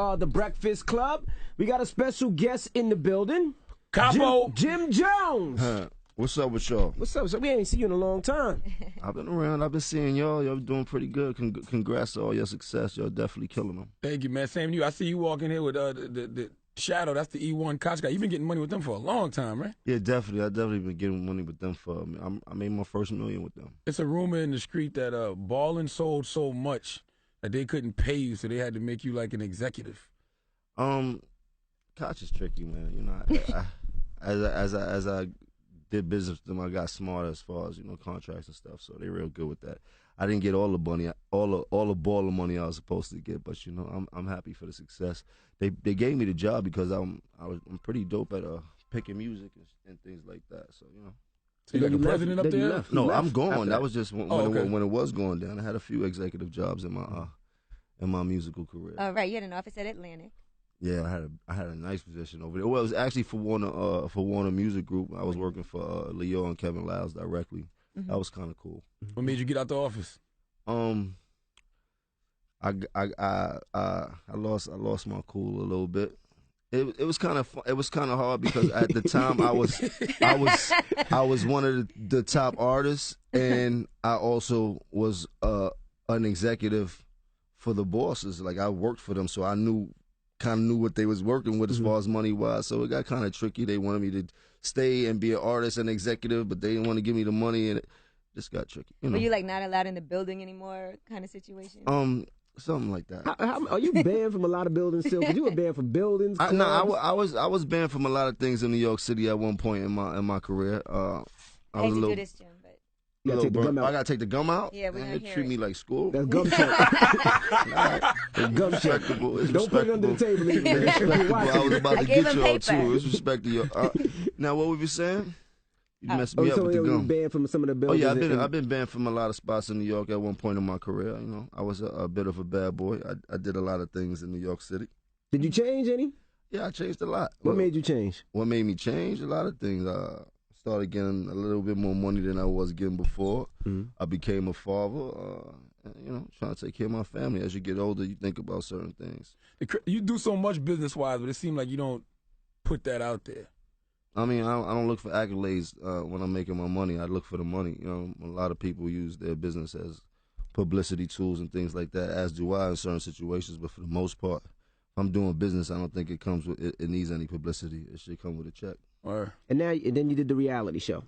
The Breakfast Club. We got a special guest in the building. Capo. Jim Jones. What's up with y'all? What's up? So we ain't seen you in a long time. I've been around. I've been seeing y'all. Y'all doing pretty good. Congrats to all your success. Y'all definitely killing them. Thank you, man. Same to you. I see you walking here with the Shadow. That's the E1 Koch guy. You've been getting money with them for a long time, right? Yeah, definitely. I've definitely been getting money with them for. I made my first $1 million with them. It's a rumor in the street that Ballin sold so much that they couldn't pay you, so they had to make you like an executive. Koch is tricky, man. You know, as I did business with them, I got smarter as far as contracts and stuff. So they're real good with that. I didn't get all the money, all the baller money I was supposed to get, but I'm happy for the success. They gave me the job because I'm pretty dope at picking music and things like that. So So you like a president up there? No, I'm gone. That was just when it was going down. I had a few executive jobs in my musical career. Oh, right. You had an office at Atlantic. Yeah, I had a nice position over there. Well, it was actually for Warner Music Group. I was working for Leo and Kevin Liles directly. Mm-hmm. That was kind of cool. What made you get out the office? I lost my cool a little bit. It was kind of hard because at the time I was one of the top artists, and I also was an executive for the bosses. Like, I worked for them, so I kind of knew what they was working with as far as money wise. So it got kind of tricky. They wanted me to stay and be an artist and executive, but they didn't want to give me the money, and it just got tricky. Were you like not allowed in the building anymore, kind of situation? Something like that. Are you banned from a lot of buildings still? Because you were banned from buildings. I was banned from a lot of things in New York City at one point in my career. I hate to do this, Jim, but you gotta take the gum out. I gotta take the gum out. Yeah, we're gonna They treat me like school. That's gum check. Gum check. Don't put it under the table. I was about to get y'all paper. too. It's respect to your. Now, what were you saying? You messed me up with the gum. Banned from some of the buildings. Oh yeah, I've been banned from a lot of spots in New York at one point in my career. I was a bit of a bad boy. I did a lot of things in New York City. Did you change any? Yeah, I changed a lot. What made you change? What made me change? A lot of things. Started getting a little bit more money than I was getting before. Mm-hmm. I became a father. Trying to take care of my family. As you get older, you think about certain things. You do so much business-wise, but it seems like you don't put that out there. I mean, I don't look for accolades when I'm making my money. I look for the money. A lot of people use their business as publicity tools and things like that, as do I in certain situations. But for the most part, if I'm doing business, I don't think it needs any publicity. It should come with a check. Right. And then you did the reality show.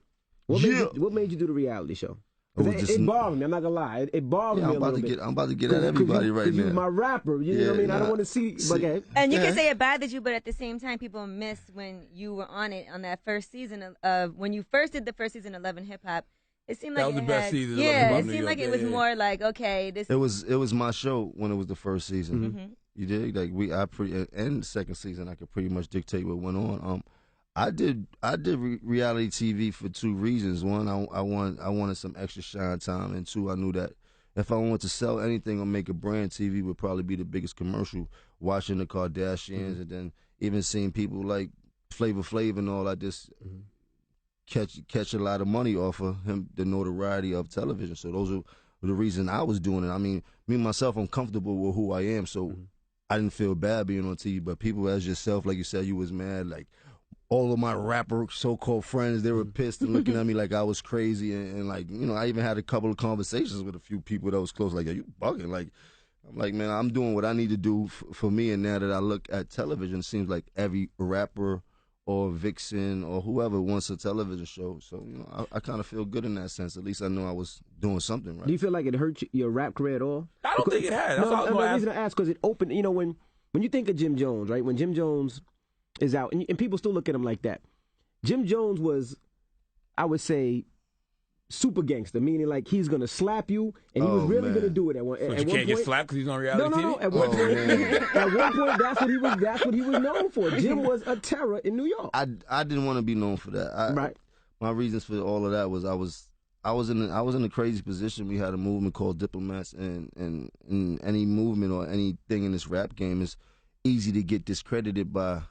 What made you do the reality show? It bothered me. I'm not gonna lie. It bothered me a little bit. I'm about to get at everybody right now. You're my rapper. You know what I mean? I don't want to see. Okay. And you can say it bothered you, but at the same time, people miss when you were on it on that first season of when you first did the first season of Love and Hip Hop. It seemed like that was the best season. Yeah, it seemed like it was more like okay. It was my show when it was the first season. Mm-hmm. You did and the second season I could pretty much dictate what went on. I did reality TV for two reasons. One, I wanted some extra shine time, and two, I knew that if I wanted to sell anything or make a brand, TV would probably be the biggest commercial. Watching the Kardashians and then even seeing people like Flavor Flav and all, I just catch a lot of money off of him, the notoriety of television. So those are the reason I was doing it. I mean, me myself, I'm comfortable with who I am, so I didn't feel bad being on TV. But people as yourself, like you said, you was mad, like. All of my rapper so-called friends, they were pissed and looking at me like I was crazy. And like, I even had a couple of conversations with a few people that was close. Like, are you bugging? Like, I'm like, man, I'm doing what I need to do for me. And now that I look at television, it seems like every rapper or vixen or whoever wants a television show. So, I kind of feel good in that sense. At least I know I was doing something right. Do you feel like it hurt your rap career at all? I don't think it has. That's the reason I ask, because it opened, when you think of Jim Jones, right? When Jim Jones is out, and people still look at him like that. Jim Jones was, I would say, super gangster, meaning like he's gonna slap you, and he was really gonna do it at one. So you can't get slapped because he's on reality TV? No. At one point, that's what he was known for. Jim was a terror in New York. I didn't want to be known for that. Right. My reasons for all of that was I was in a crazy position. We had a movement called Diplomats, and any movement or anything in this rap game is easy to get discredited by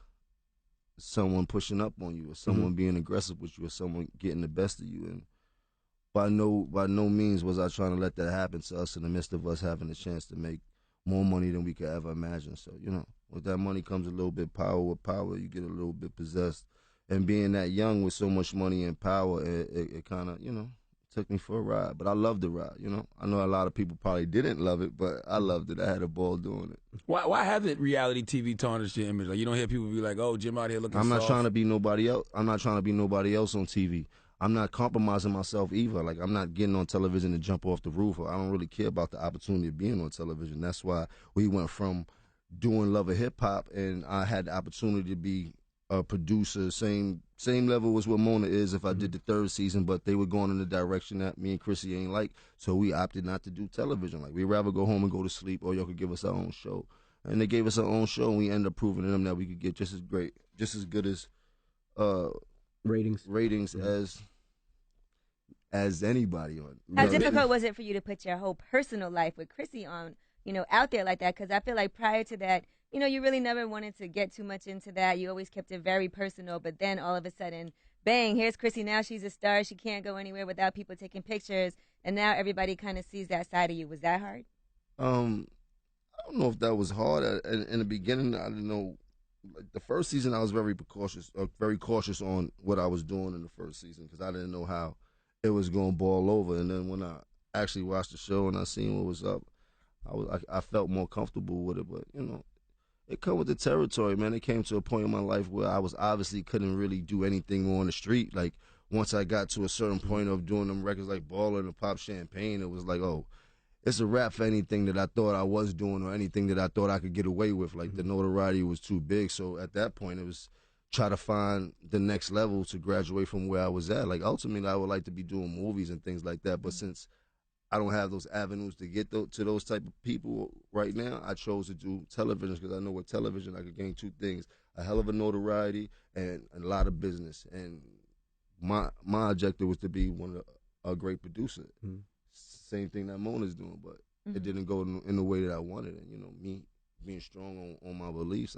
someone pushing up on you, or someone being aggressive with you, or someone getting the best of you. And by no means was I trying to let that happen to us in the midst of us having a chance to make more money than we could ever imagine. So, With that money comes a little bit power. With power, you get a little bit possessed. And being that young with so much money and power, it kind of, took me for a ride. But I loved the ride, I know a lot of people probably didn't love it, but I loved it. I had a ball doing it. Why hasn't reality TV tarnished your image? Like, you don't hear people be like, "Oh, Jim out here looking I'm not soft." trying to be nobody else. I'm not trying to be nobody else on TV. I'm not compromising myself either. Like, I'm not getting on television to jump off the roof. I don't really care about the opportunity of being on television. That's why we went from doing Love of Hip Hop, and I had the opportunity to be a producer, same level as what Mona is if I did the third season, but they were going in the direction that me and Chrissy ain't like, so we opted not to do television. Like, we'd rather go home and go to sleep, or y'all could give us our own show. And they gave us our own show, and we ended up proving to them that we could get just as good as ratings as anybody on. How difficult was it for you to put your whole personal life with Chrissy on, out there like that? Because I feel like prior to that, you really never wanted to get too much into that. You always kept it very personal. But then all of a sudden, bang, here's Chrissy. Now she's a star. She can't go anywhere without people taking pictures. And now everybody kind of sees that side of you. Was that hard? I don't know if that was hard. In the beginning, I didn't know. Like, the first season, I was very cautious on what I was doing in the first season because I didn't know how it was going to boil over. And then when I actually watched the show and I seen what was up, I felt more comfortable with it. But, it come with the territory, man. It came to a point in my life where I was obviously couldn't really do anything more on the street. Like, once I got to a certain point of doing them records like Ballin' and Pop Champagne, it was like, oh, it's a wrap for anything that I thought I was doing or anything that I thought I could get away with. Like, the notoriety was too big. So at that point, it was try to find the next level to graduate from where I was at. Like, ultimately, I would like to be doing movies and things like that. But since I don't have those avenues to get to those type of people right now, I chose to do television because I know with television I could gain two things: a hell of a notoriety and a lot of business. And my objective was to be a great producer. Mm-hmm. Same thing that Mona's doing, but it didn't go in the way that I wanted. And me being strong on my beliefs,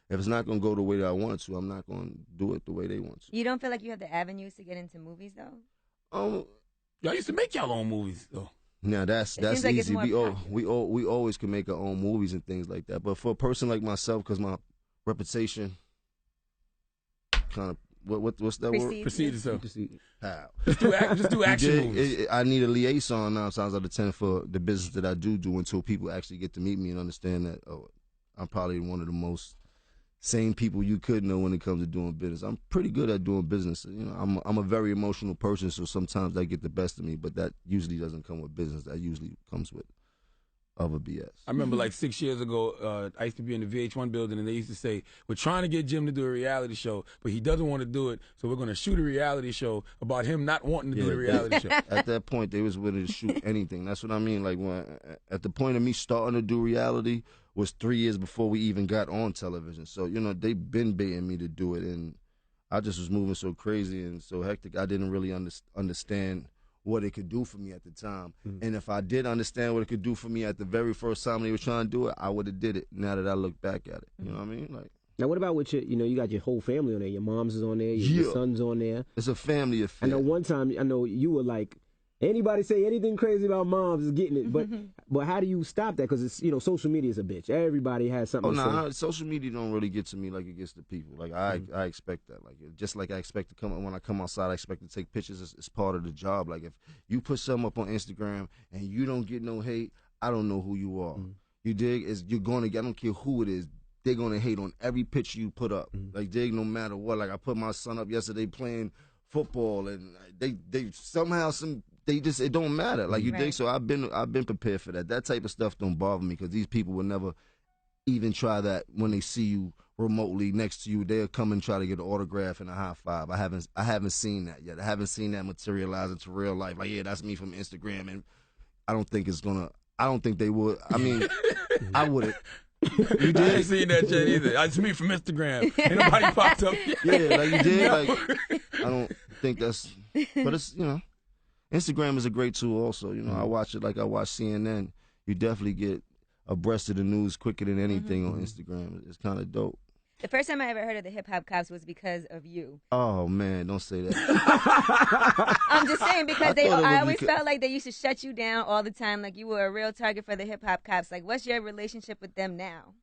if it's not gonna go the way that I want it to, I'm not gonna do it the way they want to. You don't feel like you have the avenues to get into movies though? Y'all used to make y'all own movies though. Now that's like easy. We always can make our own movies and things like that. But for a person like myself, because my reputation kind of what's that word? Proceed itself. How? Just do action movies. I need a liaison 9 times out of 10 for the business that I do until people actually get to meet me and understand that I'm probably one of the most sane people you could know when it comes to doing business. I'm pretty good at doing business. I'm a very emotional person, so sometimes that get the best of me, but that usually doesn't come with business. That usually comes with other BS. I remember like 6 years ago, I used to be in the VH1 building, and they used to say, we're trying to get Jim to do a reality show, but he doesn't want to do it, so we're going to shoot a reality show about him not wanting to do the reality show. At that point, they was willing to shoot anything. That's what I mean. Like, at the point of me starting to do reality was 3 years before we even got on television. So, they've been baiting me to do it, and I just was moving so crazy and so hectic, I didn't really understand what it could do for me at the time. And if I did understand what it could do for me at the very first time they were trying to do it, I would have did it now that I look back at it. You know what I mean? Like, now, what about with your, you got your whole family on there. Your mom's is on there, your son's on there. It's a family affair. I know one time, you were like, anybody say anything crazy about moms is getting it. But how do you stop that? Because it's, social media is a bitch. Everybody has something to say. Social media don't really get to me like it gets to people. Like, I expect that. Like, just like I expect to when I come outside, I expect to take pictures. It's part of the job. Like, if you put something up on Instagram and you don't get no hate, I don't know who you are. You dig? You're going to get, I don't care who it is, they're going to hate on every picture you put up. Like, dig, no matter what. Like, I put my son up yesterday playing football, and they somehow it don't matter. Like, you dig? So I've been prepared for that. That type of stuff don't bother me because these people will never even try that when they see you remotely next to you. They'll come and try to get an autograph and a high five. I haven't seen that yet. I haven't seen that materialize into real life. Like, yeah, that's me from Instagram, and I don't think they would. I mean, I wouldn't. You did? I ain't seen that yet either. It's me from Instagram. Ain't nobody popped up. Yeah, like you did. Like, I don't think that's. But it's Instagram is a great tool. Also, I watch it like I watch CNN. You definitely get abreast of the news quicker than anything on Instagram. It's kind of dope. The first time I ever heard of the Hip Hop Cops was because of you. Oh man, don't say that. I'm just saying because I always felt like they used to shut you down all the time. Like you were a real target for the Hip Hop Cops. Like, what's your relationship with them now?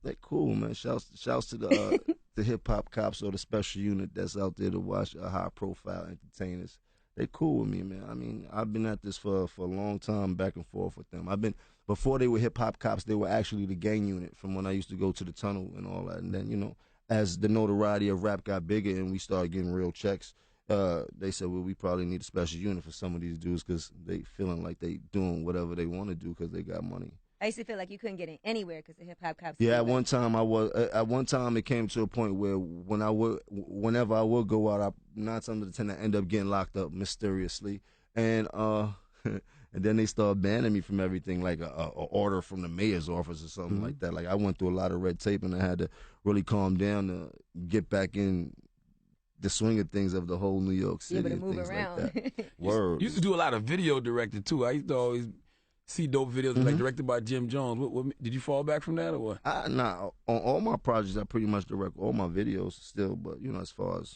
They cool, man. Shouts to the the hip hop cops or the special unit that's out there to watch high profile entertainers. They cool with me, man. I mean, I've been at this for a long time, back and forth with them. Before they were hip hop cops, they were actually the gang unit from when I used to go to the tunnel and all that. And then, you know, as the notoriety of rap got bigger and we started getting real checks, they said, well, we probably need a special unit for some of these dudes because they feeling like they doing whatever they want to do because they got money. I used to feel like you couldn't get in anywhere because the hip hop cops. Yeah, at one time it came to a point where whenever I would go out, 9 times out of 10 I end up getting locked up mysteriously, and and then they started banning me from everything, like a order from the mayor's office or something like that. Like I went through a lot of red tape, and I had to really calm down to get back in the swing of things of the whole New York City. Able to and move things around. Like that. Word. You used to do a lot of video directing too. I used to always see dope videos like directed by Jim Jones. What, did you fall back from that or what? Nah, on all my projects, I pretty much direct all my videos still. But you know, as far as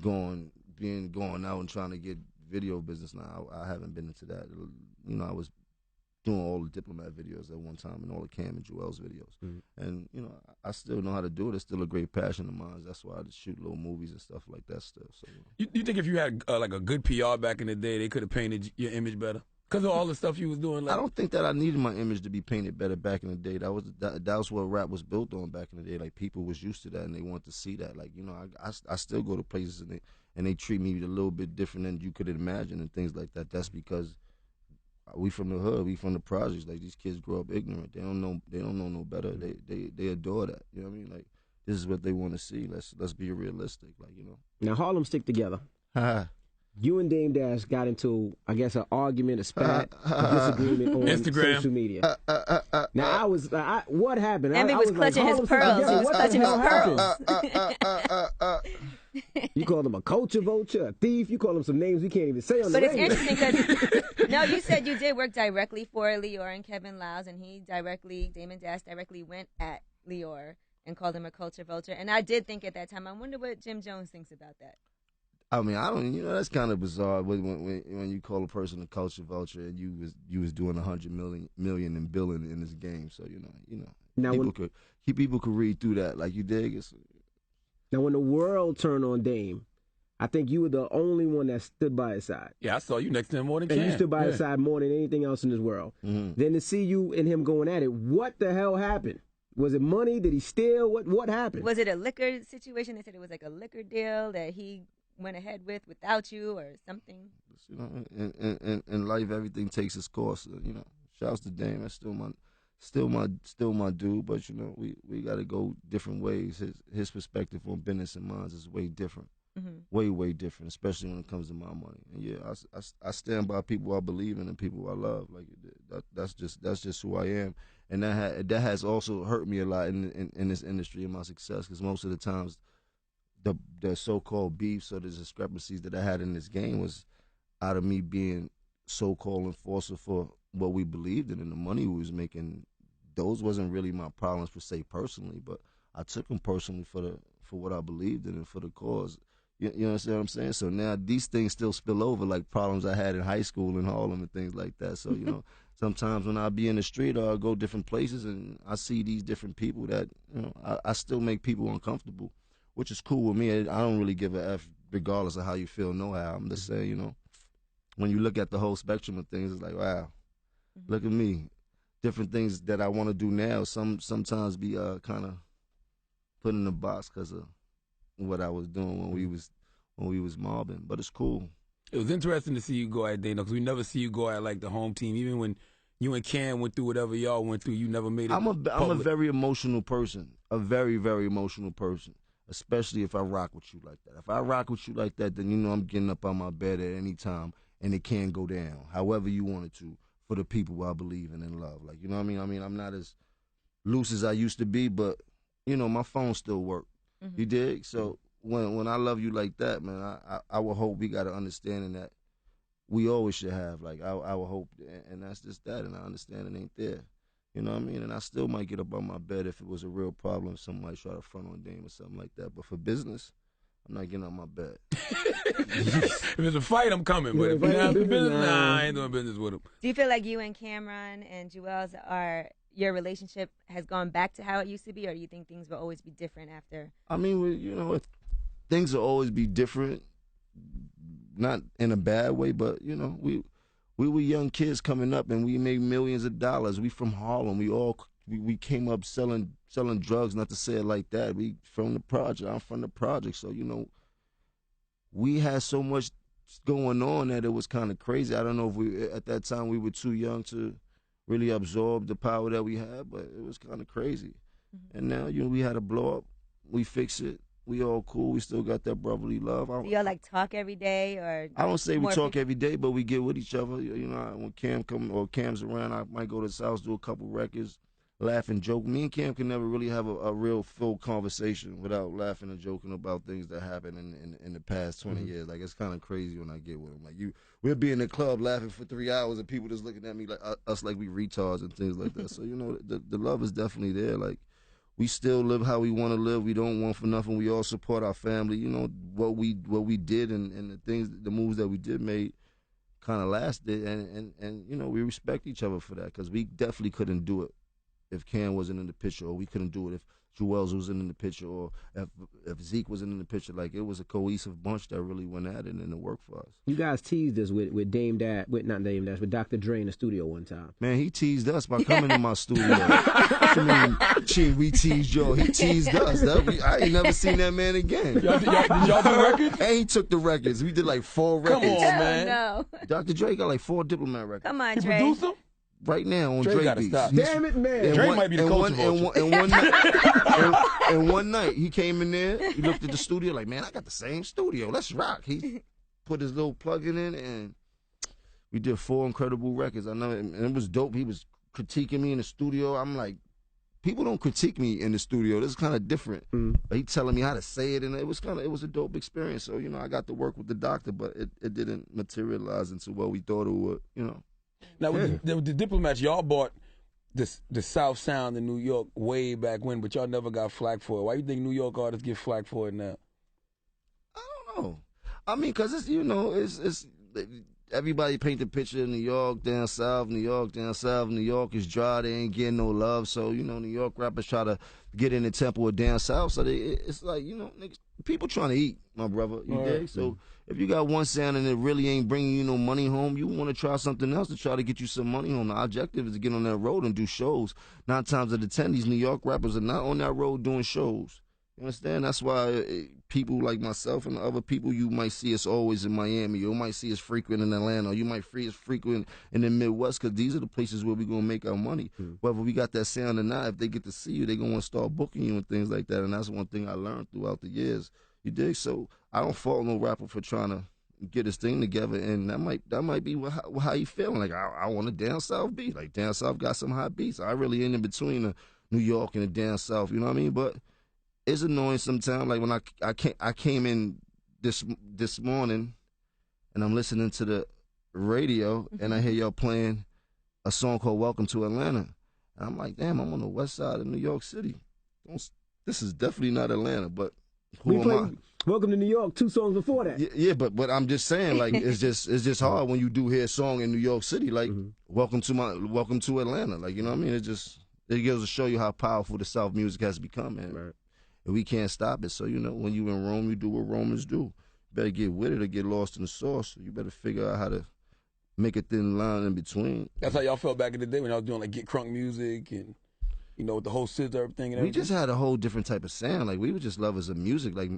going out and trying to get video business now, I haven't been into that. You know, I was doing all the Diplomat videos at one time and all the Cam and Joel's videos. And you know, I still know how to do it. It's still a great passion of mine. That's why I just shoot little movies and stuff like that still. So you think if you had like a good PR back in the day, they could have painted your image better? Because of all the stuff you was doing. Like, I don't think that I needed my image to be painted better back in the day. That was what rap was built on back in the day. Like people was used to that and they wanted to see that. Like, you know, I still go to places and they treat me a little bit different than you could imagine and things like that. That's because we from the hood, we from the projects. Like these kids grow up ignorant. They don't know no better. They adore that. You know what I mean? Like this is what they want to see. Let's be realistic. Like, you know. Now Harlem stick together. You and Dame Dash got into, I guess, an argument, a spat, a disagreement on Instagram. social media. Now, what happened? Emmy was clutching his pearls. He was clutching his pearls. You called him a culture vulture, a thief. You called him some names we can't even say on the radio. But it's interesting because, no, you said you did work directly for Lior and Kevin Liles, and Damon Dash directly went at Lior and called him a culture vulture. And I did think at that time, I wonder what Jim Jones thinks about that. I mean, that's kind of bizarre when you call a person a culture vulture and you was doing 100 million in billing in this game. So you know, now people could read through that like you dig. Now when the world turned on Dame, I think you were the only one that stood by his side. Yeah, I saw you next to him more than And you stood by his side more than anything else in this world. Then to see you and him going at it, what the hell happened? Was it money? Did he steal? What happened? Was it a liquor situation? They said it was like a liquor deal that he went ahead without you or something. You know, in life everything takes its course. You know, shouts to Dame. That's still my dude. But you know, we got to go different ways. His perspective on business and mine is way different, way different. Especially when it comes to my money. And yeah, I stand by people I believe in and people I love. Like that's just who I am. And that has also hurt me a lot in this industry and my success because most of the times. The so-called beefs or the discrepancies that I had in this game was out of me being so-called enforcer for what we believed in and the money we was making. Those wasn't really my problems per se personally, but I took them personally for what I believed in and for the cause. You understand what I'm saying? So now these things still spill over like problems I had in high school in Harlem and things like that. So, you know, sometimes when I be in the street or I go different places and I see these different people that, you know, I still make people uncomfortable. Which is cool with me. I don't really give a F regardless of how you feel, no how. I'm just saying, you know, when you look at the whole spectrum of things, it's like, wow, look at me. Different things that I want to do now sometimes be kind of put in a box because of what I was doing when we was mobbing. But it's cool. It was interesting to see you go at Dana because we never see you go at like the home team. Even when you and Cam went through whatever y'all went through, you never made it. I'm a very emotional person, a very, very emotional person. Especially if I rock with you like that. If I rock with you like that, then you know I'm getting up on my bed at any time, and it can go down, however you want it to, for the people I believe in and love. Like, you know what I mean? I mean, I'm not as loose as I used to be, but, you know, my phone still work. You dig? So when I love you like that, man, I would hope we got an understanding that we always should have. Like, I would hope, and that's just that, and I understand it ain't there. You know what I mean? And I still might get up on my bed if it was a real problem. Somebody try to front on Dame or something like that. But for business, I'm not getting on my bed. If it's a fight, I'm coming. But if it's not business, I ain't doing business with him. Do you feel like you and Cameron and Juelz your relationship has gone back to how it used to be, or you think things will always be different after? I mean, things will always be different, not in a bad way, but we were young kids coming up, and we made millions of dollars. We from Harlem. We came up selling drugs. Not to say it like that. We from the project. I'm from the project, so we had so much going on that it was kind of crazy. I don't know if at that time we were too young to really absorb the power that we had, but it was kind of crazy. Mm-hmm. And now we had a blow up. We fix it. We all cool. We still got that brotherly love. Do y'all talk every day, or? I don't say we talk every day, but we get with each other. When Cam's around, I might go to his house, do a couple records, laugh and joke. Me and Cam can never really have a real full conversation without laughing and joking about things that happened in the past 20 years. Like, it's kind of crazy when I get with him. Like, we'll be in the club laughing for 3 hours and people just looking at me like us like we retards and things like that. So the love is definitely there. Like, we still live how we want to live. We don't want for nothing. We all support our family. What we did and the moves that we did made kind of lasted, and we respect each other for that, because we definitely couldn't do it if Cam wasn't in the picture, or we couldn't do it if Juelz wasn't in the picture, or if Zeke wasn't in the picture. Like, it was a cohesive bunch that really went at it, and it worked for us. You guys teased us with with Dr. Dre in the studio one time. Man, he teased us by coming to my studio. We teased Joe. He teased us. I ain't never seen that man again. Did y'all do records? And he took the records. We did like 4 records. Come on, man. No. Dr. Dre got like 4 Diplomat records. Come on, He Dre. produced them? Right now on Dre Drake gotta Beats. stop. Damn it, man. Dre might be the coach of all shit. And one night he came in there, he looked at the studio like, man, I got the same studio. Let's rock. He put his little plug-in in, and we did 4 incredible records. I know, and it was dope. He was critiquing me in the studio. I'm like, people don't critique me in the studio. This is kind of different. But he telling me how to say it, and it was a dope experience. So, I got to work with the doctor, but it didn't materialize into what we thought it would, Now, with the Diplomats, y'all bought the South Sound in New York way back when, but y'all never got flack for it. Why you think New York artists get flack for it now? I don't know. I mean, because it's everybody paint the picture of New York down south, New York down south. New York is dry. They ain't getting no love. So, New York rappers try to get in the tempo of down south. So it's like, niggas, people trying to eat, my brother. You dig? So if you got one sound and it really ain't bringing you no money home, you want to try something else to try to get you some money home. The objective is to get on that road and do shows. 9 times out of 10, these New York rappers are not on that road doing shows. You understand? That's why people like myself and the other people, you might see us always in Miami. You might see us frequent in Atlanta. Or you might see us frequent in the Midwest, because these are the places where we're going to make our money. Whether we got that sound or not, if they get to see you, they're going to start booking you and things like that. And that's one thing I learned throughout the years. You dig? So I don't fault no rapper for trying to get his thing together, and that might be how you feeling. Like, I want a down south beat. Like, down south got some hot beats. I really ain't in between the New York and the down south. You know what I mean? But it's annoying sometimes. Like, when I came in this morning, and I'm listening to the radio, and I hear y'all playing a song called "Welcome to Atlanta," and I'm like, damn, I'm on the west side of New York City. This is definitely not Atlanta, but who am I? Welcome to New York 2 songs before that. Yeah, but I'm just saying, like, it's just hard when you do hear a song in New York City, like, welcome to Atlanta. Like, you know what I mean? It goes to show you how powerful the South music has become, man. Right. And we can't stop it. So, when you in Rome, you do what Romans do. You better get with it or get lost in the sauce. You better figure out how to make a thin line in between. That's how y'all felt back in the day when y'all was doing, like, Get Crunk music and, with the whole scissor thing and everything? We just had a whole different type of sound. Like, we were just lovers of music. Like,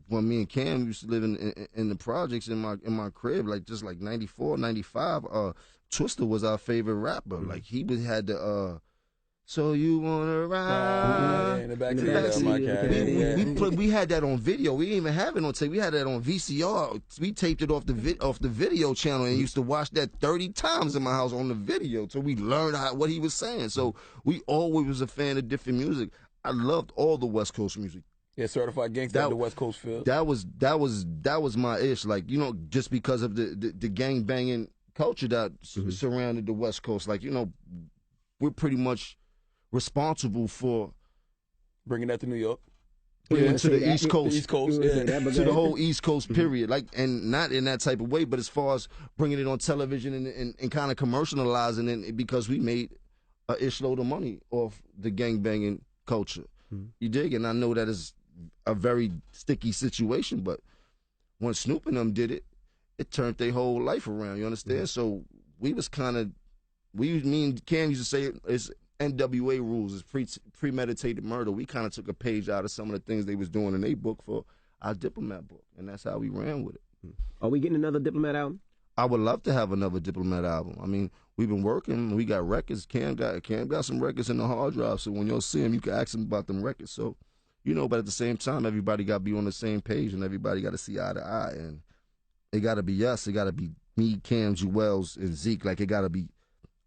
when me and Cam used to live in the projects in my crib, like, just like 94, 95, Twista was our favorite rapper. Like, he had the so you wanna ride? In the backseat. We had that on video. We didn't even have it on tape. We had that on VCR. We taped it off the video channel and used to watch that 30 times in my house on the video till we learned what he was saying. So we always was a fan of different music. I loved all the West Coast music. Yeah, Certified Gangsta, the West Coast feel. That was my ish. Like, just because of the gang banging culture that surrounded the West Coast. Like, we're pretty much responsible for bringing that to New York. To the East Coast. The East Coast, to the whole East Coast period. Like, and not in that type of way, but as far as bringing it on television and kind of commercializing it, because we made a ish load of money off the gangbanging culture. You dig? And I know that is a very sticky situation, but when Snoop and them did it, it turned their whole life around. You understand? So we was kind of, me and Cam used to say it's NWA rules, it's premeditated murder. We kind of took a page out of some of the things they was doing in their book for our Diplomat book, and that's how we ran with it. Are we getting another Diplomat album? I would love to have another Diplomat album. I mean, we've been working. We got records. Cam got some records in the hard drive, so when you'll see him, you can ask him about them records. So, but at the same time, everybody got to be on the same page, and everybody got to see eye to eye. And it got to be us. It got to be me, Cam, Juelz, and Zeke. Like, it got to be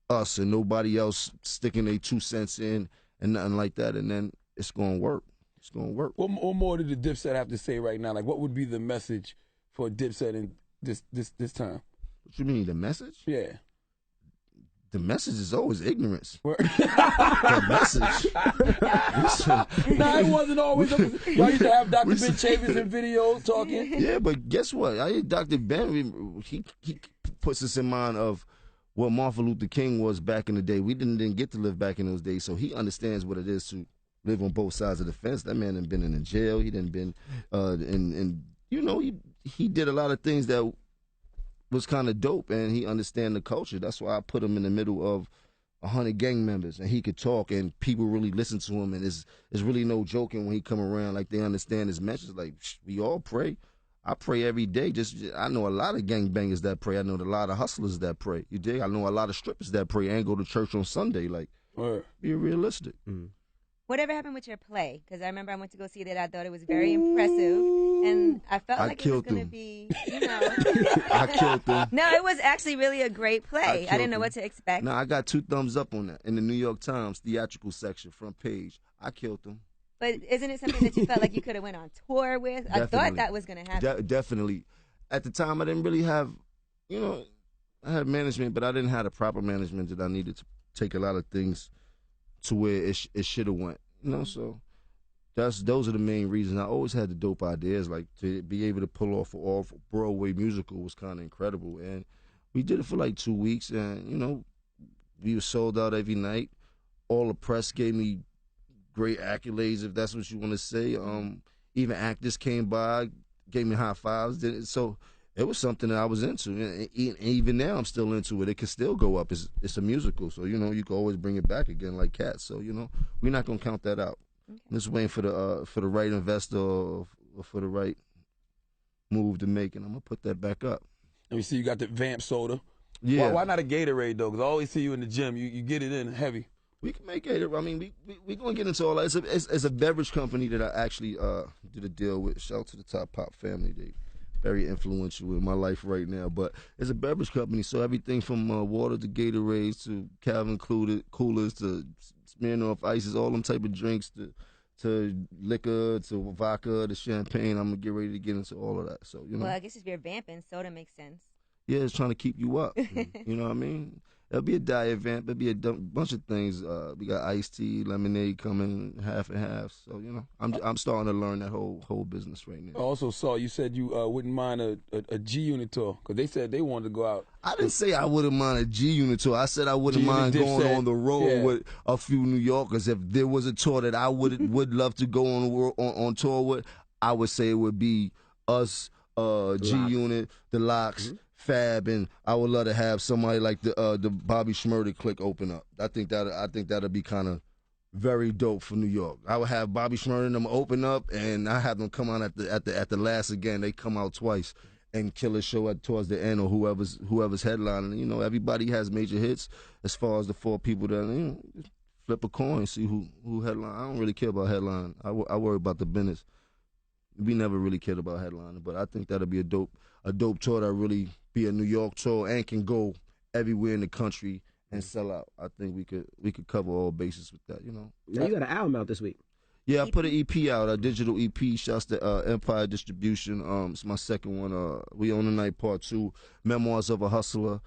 us and nobody else sticking their 2 cents in and nothing like that. And then it's going to work. It's going to work. What more did the Dipset have to say right now? Like, what would be the message for Dipset in this time? What you mean, the message? Yeah. The message is always ignorance. The message. No, it wasn't always. Y'all used to have Dr. Ben Chavis in videos talking. Yeah, but guess what? Dr. Ben, he puts us in mind of what Martin Luther King was back in the day. We didn't get to live back in those days, so he understands what it is to live on both sides of the fence. That man had been in jail. He didn't been he did a lot of things that was kind of dope, and he understand the culture. That's why I put him in the middle of 100 gang members, and he could talk, and people really listen to him, and it's really no joking when he come around. Like, they understand his message. Like, we all pray. I pray every day. I know a lot of gangbangers that pray. I know a lot of hustlers that pray. You dig? I know a lot of strippers that pray and go to church on Sunday. Like, be realistic. Whatever happened with your play? Because I remember I went to go see that. I thought it was very impressive, and I felt like it was going to be, I killed them. No, it was actually really a great play. I didn't know what to expect. No, I got 2 thumbs up on that in the New York Times theatrical section, front page. I killed them. But isn't it something that you felt like you could have went on tour with? Definitely. I thought that was going to happen. Definitely. At the time, I didn't really have, I had management, but I didn't have the proper management that I needed to take a lot of things to where it should have went. So those are the main reasons. I always had the dope ideas. Like, to be able to pull off an off-Broadway musical was kind of incredible. And we did it for like 2 weeks, and, we were sold out every night. All the press gave me great accolades, if that's what you want to say. Even actors came by, gave me high fives. So it was something that I was into, and even now I'm still into it. It can still go up. It's a musical, so you can always bring it back again, like Cats. So we're not gonna count that out. Okay. I'm just waiting for the right investor or for the right move to make, and I'm gonna put that back up. Let me see. You got the Vamp soda. Yeah. Why not a Gatorade though? Because I always see you in the gym. You get it in heavy. We can make Gatorade. I mean, we gonna get into all that. It's a beverage company that I actually did a deal with. Shout out to the Top Pop family. They very influential in my life right now. But it's a beverage company, so everything from water to Gatorades to Calvin coolers to Smirnoff ices, all them type of drinks to liquor to vodka to champagne. I'm gonna get ready to get into all of that. So Well, I guess if you're vamping, soda makes sense. Yeah, it's trying to keep you up. You know what I mean? It'll be a diet vamp. It'll be a bunch of things. We got iced tea, lemonade coming, half and half. So I'm starting to learn that whole business right now. I also saw you said you wouldn't mind a G Unit tour because they said they wanted to go out. I didn't say I wouldn't mind a G Unit tour. I said I wouldn't mind going on the road with a few New Yorkers. If there was a tour that I would love to go on tour with, I would say it would be us, G Unit, the Locks. Fab, and I would love to have somebody like the Bobby Shmurda clique open up. I think that'll be kind of very dope for New York. I would have Bobby Shmurda and them open up, and I have them come out at the last again. They come out twice and kill a show towards the end, or whoever's headlining. Everybody has major hits. As far as the 4 people that flip a coin, see who headline. I don't really care about headline. I worry about the business. We never really cared about headlining, but I think that'll be a dope tour that really be a New York tour and can go everywhere in the country and sell out. I think we could cover all bases with that. Now you got an album out this week. Yeah, I put an EP out, a digital EP. Shouts to Empire Distribution. It's my second one. We Own the Night Part 2. Memoirs of a Hustler.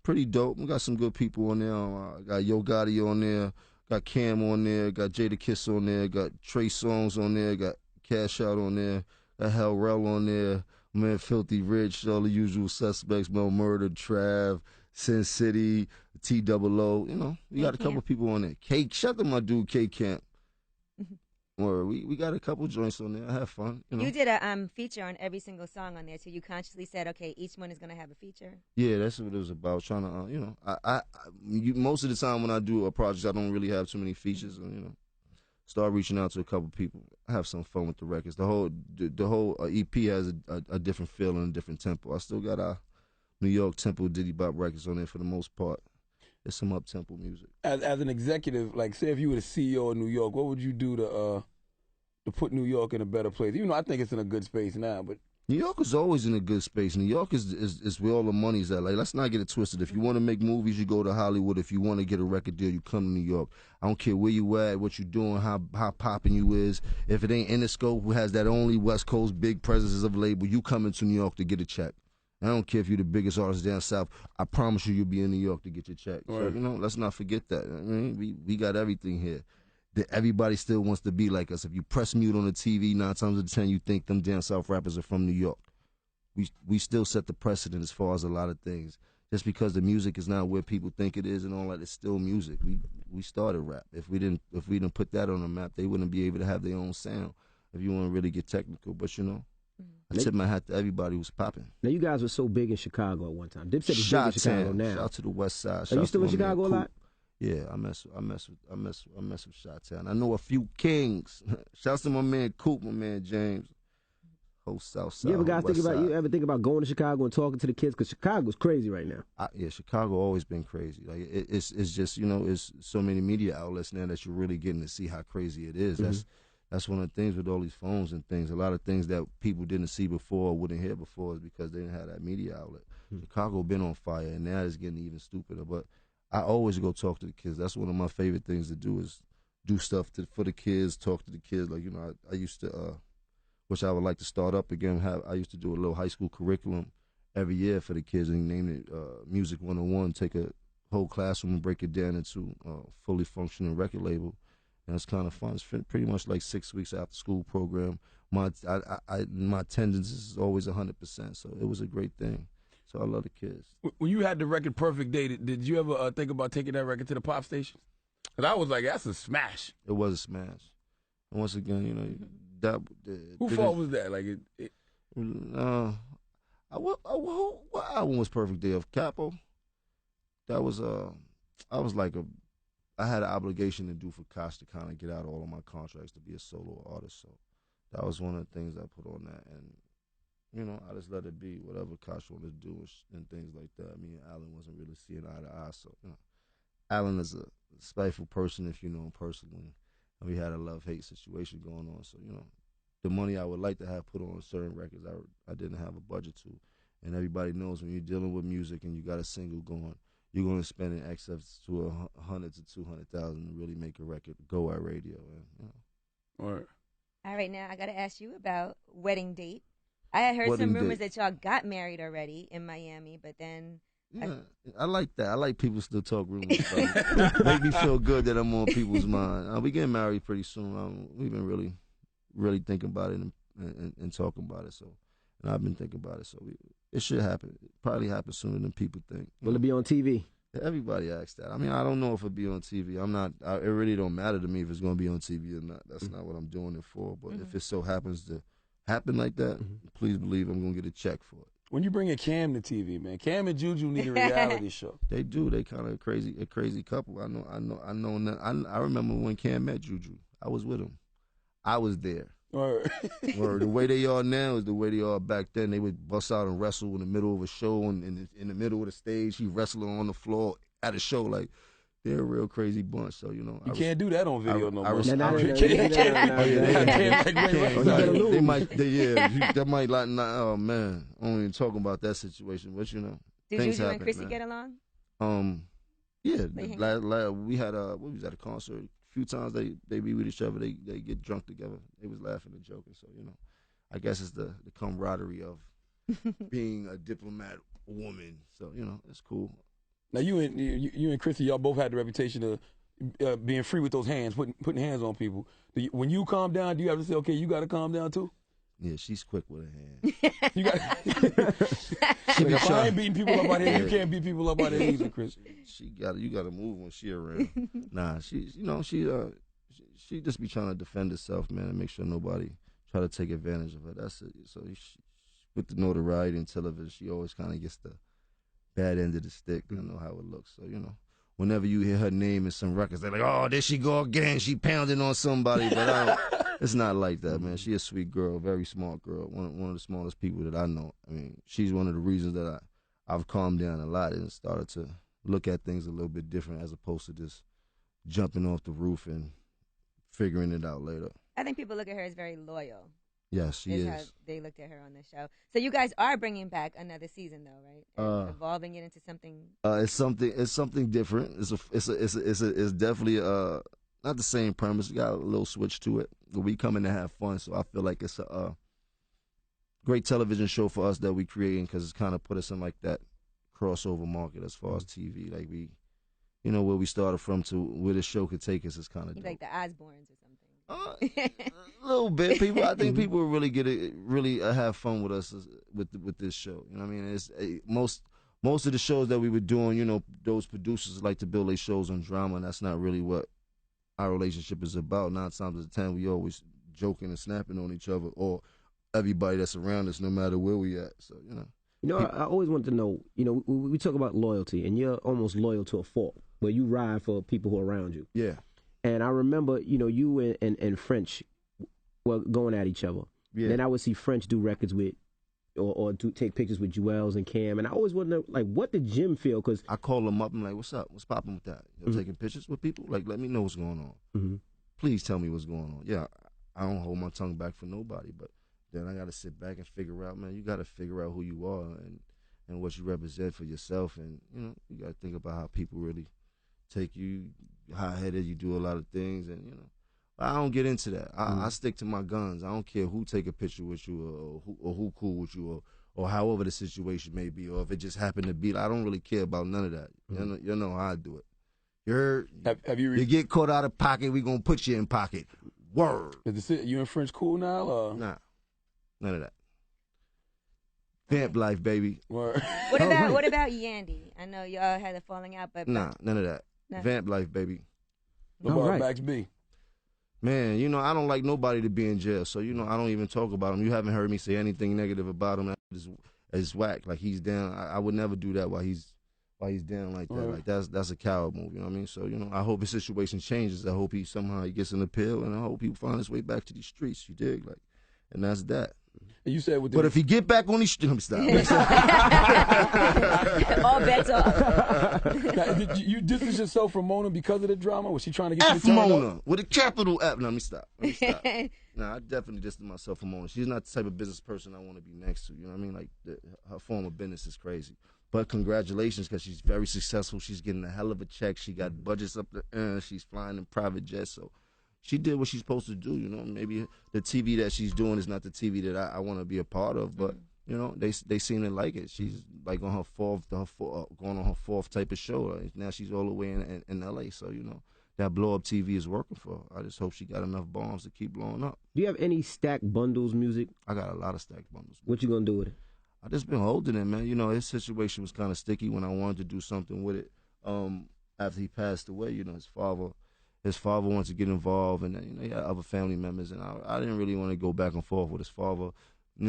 Pretty dope. We got some good people on there. Got Yo Gotti on there. Got Cam on there. Got Jadakiss on there. Got Trey Songz on there. Got Cash Out on there. Got Hell Rel on there. Man, Filthy Rich, all the usual suspects, Mel Murder, Trav, Sin City, T-Double-O. You know, we got a couple Camp. people on there. K, shout out to my dude K Camp. Or we got a couple joints on there. I have fun. You know? You did a feature on every single song on there, so you consciously said, okay, each one is gonna have a feature. Yeah, that's what it was about. Trying to, you know, most of the time when I do a project, I don't really have too many features. And, you know, start reaching out to a couple people. I have some fun with the records. The whole EP has a different feel and a different tempo. I still got our New York tempo Diddy Bop records on there for the most part. There's some up tempo music. As an executive, like say if you were the CEO of New York, what would you do to put New York in a better place? Even though I think it's in a good space now, but New York is always in a good space. New York is where all the money's at. Like, let's not get it twisted. If you want to make movies, you go to Hollywood. If you want to get a record deal, you come to New York. I don't care where you at, what you doing, how popping you is. If it ain't Interscope, who has that only West Coast big presence of label, you come into New York to get a check. I don't care if you're the biggest artist down south. I promise you'll be in New York to get your check. Right. So, you know, let's not forget that. I mean, we got everything here. Everybody still wants to be like us. If you press mute on the TV, 9 times out of 10, you think them down south rappers are from New York. We still set the precedent as far as a lot of things. Just because the music is not where people think it is and all that, it's still music. We started rap. If we didn't put that on the map, they wouldn't be able to have their own sound. If you want to really get technical, but you know. I tip my hat to everybody who's popping. Now you guys were so big in Chicago at one time. Dipset is big in Chicago now. Shout out to the West Side. Are you still in Chicago a lot? Yeah, I mess with Chi-Town. I know a few kings. Shouts to my man Coop, my man James. Whole South Side. You ever think about going to Chicago and talking to the kids? Because Chicago's crazy right now. Yeah, Chicago always been crazy. Like it's just, you know, it's so many media outlets now that you're really getting to see how crazy it is. Mm-hmm. That's one of the things with all these phones and things. A lot of things that people didn't see before or wouldn't hear before is because they didn't have that media outlet. Chicago been on fire, and now it's getting even stupider. But I always go talk to the kids. That's one of my favorite things to do is do stuff for the kids, talk to the kids. Like, you know, I used to, which I would like to start up again. I used to do a little high school curriculum every year for the kids, and named it Music 101. Take a whole classroom and break it down into a fully functioning record label. And it's kind of fun. It's pretty much like 6 weeks after school program. My attendance is always 100%, so it was a great thing. So I love the kids. When you had the record Perfect Day, did you ever think about taking that record to the pop stations? Because I was like, that's a smash. It was a smash. And once again, you know, Who fault was that? Like what album was Perfect Day of Capo? That was I had an obligation to do for Koch to kind of get out all of my contracts to be a solo artist. So that was one of the things I put on that. And, you know, I just let it be whatever Koch wanted to do and things like that. Me and Alan wasn't really seeing eye to eye. So, you know, Alan is a spiteful person if you know him personally. And we had a love-hate situation going on. So, you know, the money I would like to have put on certain records, I didn't have a budget to. And everybody knows when you're dealing with music and you got a single going, you're going to spend in excess to 100 to 200,000 to really make a record go at radio. And, you know. All right, now I got to ask you about wedding date. I had heard some rumors that y'all got married already in Miami, but then. Yeah, I like that. I like people still talk rumors about me. Make me feel good that I'm on people's mind. We getting married pretty soon. We've been really thinking about it and talking about it. So, and I've been thinking about it. So it should happen. It probably happen sooner than people think. Will it be on TV? Everybody asks that. I mean, I don't know if it'll be on TV. It really don't matter to me if it's going to be on TV or not. That's not what I'm doing it for. But if it so happens to happen like that, please believe I'm going to get a check for it. When you bring Cam to TV, man, Cam and Juju need a reality show. They do. They kind of a crazy couple. I know. I remember when Cam met Juju. I was with him. I was there. Or the way they are now is the way they are back then. They would bust out and wrestle in the middle of a show, and in the middle of the stage, he wrestling on the floor at a show. Like, they're a real crazy bunch. So, you know, you can't do that on video no more. They might like, oh man, I don't even talk about that situation. But you know, did Juju and Chrissy get along? Yeah, we had what was at a concert. Few times they be with each other, they get drunk together. They was laughing and joking. So, you know, I guess it's the camaraderie of being a diplomat woman. So, you know, it's cool. Now you and Chrissy, y'all both had the reputation of being free with those hands, putting hands on people. When you calm down, do you have to say, okay, you got to calm down too? Yeah, she's quick with her hand. You got. If I ain't beating people up out here, you can't beat people up out here either, Chris. You got to move when she around. Nah, she just be trying to defend herself, man, and make sure nobody try to take advantage of her. That's it. So with the notoriety and television, she always kind of gets the bad end of the stick. I know how it looks. So, whenever you hear her name in some records, they're like, oh, there she go again. She pounding on somebody. But it's not like that, man. She a sweet girl, very smart girl, one of the smartest people that I know. I mean, she's one of the reasons that I've calmed down a lot and started to look at things a little bit different as opposed to just jumping off the roof and figuring it out later. I think people look at her as very loyal. Yes, she is. How they looked at her on the show. So you guys are bringing back another season, though, right? Evolving it into something. It's something different. It's definitely not the same premise. We got a little switch to it. But we coming to have fun, so I feel like it's a great television show for us that we creating because it's kind of put us in like that crossover market as far as TV. Like where we started from to where the show could take us is kind of like the Osbournes or something. A little bit. I think people will really have fun with us with this show. You know what I mean? It's most of the shows that we were doing. Those producers like to build their shows on drama, and that's not really what our relationship is about. 9 times out of 10, we always joking and snapping on each other or everybody that's around us, no matter where we at. So I always wanted to know. We talk about loyalty, and you're almost loyal to a fault, where you ride for people who are around you. Yeah. And I remember, you and French were going at each other. Yeah. Then I would see French do records with, or take pictures with Juelz and Cam. And I always wonder, like, what did Jim feel? Because I call him up and like, what's up? What's popping with that? You're taking pictures with people? Like, let me know what's going on. Mm-hmm. Please tell me what's going on. Yeah, I don't hold my tongue back for nobody. But then I got to sit back and figure out, man, you got to figure out who you are and what you represent for yourself. And, you got to think about how people really take you high-headed, you do a lot of things, and I don't get into that. I stick to my guns. I don't care who take a picture with you or who cool with you or however the situation may be, or if it just happened to be. I don't really care about none of that. You know how I do it. You heard? You get caught out of pocket, we gonna put you in pocket. Word. Is you and French cool now? Or? Nah, none of that. Vamp life, baby. Word. What about Yandy? I know y'all had a falling out, but nah, none of that. No. Vamp life, baby. What about Bax B? Man, I don't like nobody to be in jail, so I don't even talk about him. You haven't heard me say anything negative about him. It's whack. Like he's down. I would never do that while he's down like that. Like that's a coward move. You know what I mean? So I hope his situation changes. I hope he gets an appeal, and I hope he finds his way back to these streets. You dig? Like, and that's that. And you said but if he get back on these streets, stop. All bets off. Now, did you distance yourself from Mona because of the drama? Was she trying to get F you Mona with a capital F? No, let me stop. Nah, I definitely distance myself from Mona. She's not the type of business person I want to be next to. You know what I mean? Like her form of business is crazy. But congratulations, because she's very successful. She's getting a hell of a check. She got budgets up there. She's flying in private jets. So she did what she's supposed to do. Maybe the TV that she's doing is not the TV that I want to be a part of. But they seem to like it. She's like on her going on her fourth type of show. Now she's all the way in LA. So that blow up TV is working for her. I just hope she got enough bombs to keep blowing up. Do you have any stacked bundles music? I got a lot of stacked bundles. What you gonna do with it? I just been holding it, man. His situation was kind of sticky when I wanted to do something with it. After he passed away, his father wanted to get involved, and he had other family members, and I didn't really want to go back and forth with his father. I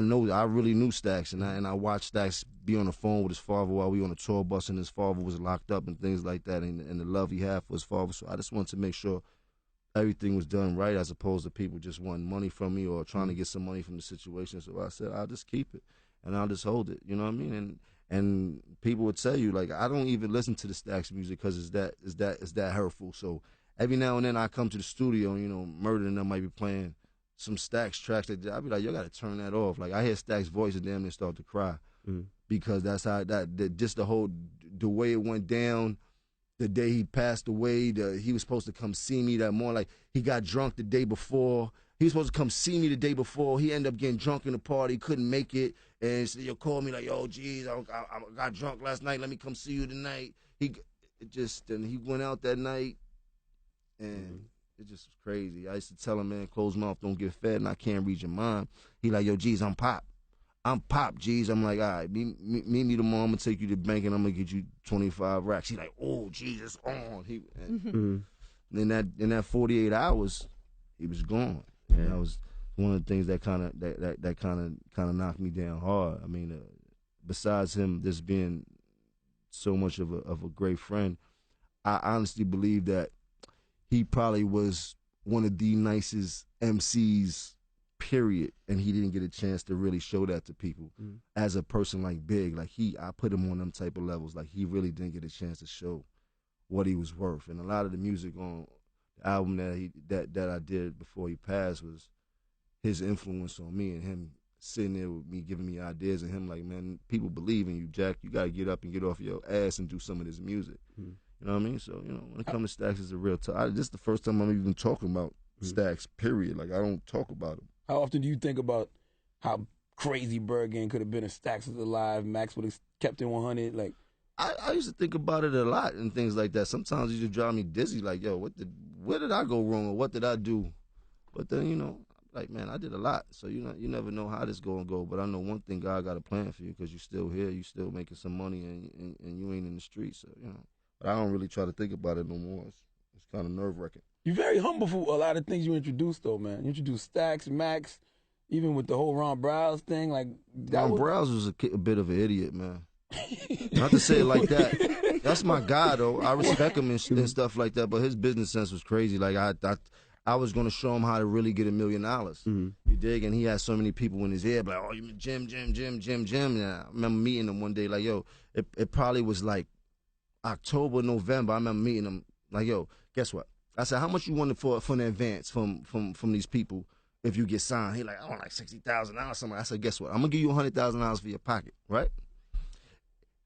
really knew Stax, and I watched Stax be on the phone with his father while we were on a tour bus, and his father was locked up and things like that, and the love he had for his father. So I just wanted to make sure everything was done right, as opposed to people just wanting money from me or trying to get some money from the situation. So I said, I'll just keep it, and I'll just hold it. You know what I mean? And people would tell you, like, I don't even listen to the Stax music because it's that hurtful. So every now and then I come to the studio, and, Murder and them might be playing some Stax tracks that I'll be like, you got to turn that off. Like, I hear Stax's voice and damn near start to cry because that's how just the way it went down. The day he passed away, he was supposed to come see me that morning. Like, he got drunk the day before. He was supposed to come see me the day before. He ended up getting drunk in the party, couldn't make it. And so he'll call me like, yo, geez, I got drunk last night. Let me come see you tonight. He went out that night, and it just was crazy. I used to tell him, man, closed mouth don't get fed, and I can't read your mind. He like, yo, G's, I'm Pop. I'm Pop, G's. I'm like, all right, meet me tomorrow. I'm gonna take you to the bank and I'm gonna get you 25 racks. He like, oh, Jesus, on. In that 48 hours, he was gone. Yeah. And that was one of the things that kind of knocked me down hard. I mean, besides him just being so much of a great friend, I honestly believe that he probably was one of the nicest MCs, period, and he didn't get a chance to really show that to people. As a person like Big, like I put him on them type of levels. Like he really didn't get a chance to show what he was worth. And a lot of the music on the album that I did before he passed was his influence on me, and him sitting there with me, giving me ideas, and him like, man, people believe in you, Jack. You gotta get up and get off your ass and do some of this music. You know what I mean? So, you know, when it comes to Stacks, it's a real this is the first time I'm even talking about Stacks, period. Like, I don't talk about him. How often do you think about how crazy Bird Gang could have been if Stacks was alive, Max would have kept it 100? Like, I used to think about it a lot and things like that. Sometimes it just drive me dizzy, like, yo, where did I go wrong, or what did I do? But then, you know, like, man, I did a lot. So, you know, you never know how this going to go. But I know one thing, God got a plan for you, because you're still here, you still making some money, and you ain't in the streets. So, you know, but I don't really try to think about it no more. It's kind of nerve-wracking. You're very humble for a lot of things you introduced, though, man. You introduced Stacks, Max, even with the whole Ron Browse thing. Like, Ron Browse was a bit of an idiot, man. Not to say it like that. That's my guy, though. I respect him and stuff like that, but his business sense was crazy. Like, I was going to show him how to really get $1 million. You dig? And he had so many people in his ear, like, oh, you Jim. And I remember meeting him one day, like, yo, it probably was like October, November. I remember meeting him, like, yo, guess what? I said, how much you wanted for an advance from these people if you get signed? He like, I want like $60,000 something. I said, guess what? I'm going to give you $100,000 for your pocket, right?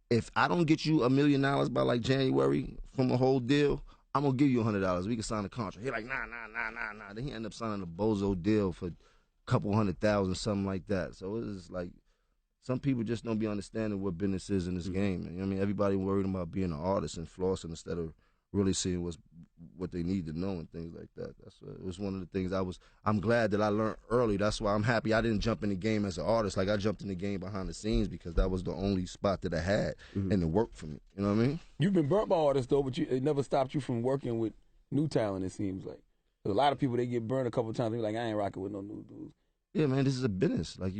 If I don't get you $1 million by like January from the whole deal, I'm going to give you $100. We can sign a contract. He like, nah. Then he ended up signing a bozo deal for a couple $100,000, something like that. So it was like, some people just don't be understanding what business is in this game. You know what I mean? Everybody worried about being an artist and flossing instead of really seeing what they need to know and things like that. It was one of the things I'm glad that I learned early. That's why I'm happy I didn't jump in the game as an artist. Like, I jumped in the game behind the scenes because that was the only spot that I had, and it worked for me. You know what I mean? You've been burnt by artists, though, but it never stopped you from working with new talent, it seems like. A lot of people, they get burned a couple of times. They're like, I ain't rocking with no new dudes. Yeah, man, this is a business. Like,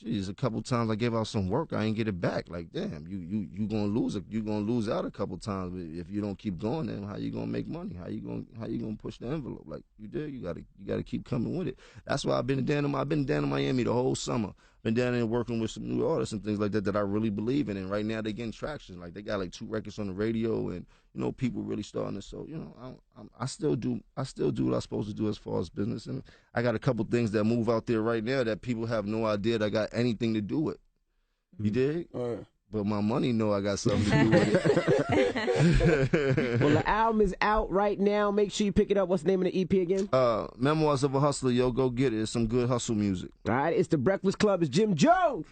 there's a couple times I gave out some work, I ain't get it back. Like, damn, you gonna lose it. You gonna lose out a couple times. But if you don't keep going, then how you gonna make money? How you gonna push the envelope? Like, you did. You gotta keep coming with it. That's why I've been down in Miami the whole summer. Been down there working with some new artists and things like that I really believe in. And right now they're getting traction. Like, they got like 2 records on the radio, and you know, people really starting to. So, you know, I still do what I'm supposed to do as far as business. And I got a couple things that move out there right now that people have no idea that I got anything to do with. You dig? But my money know I got something to do with it. Well, the album is out right now. Make sure you pick it up. What's the name of the EP again? Memoirs of a Hustler. Yo, go get it. It's some good hustle music. All right, it's The Breakfast Club. It's Jim Jones.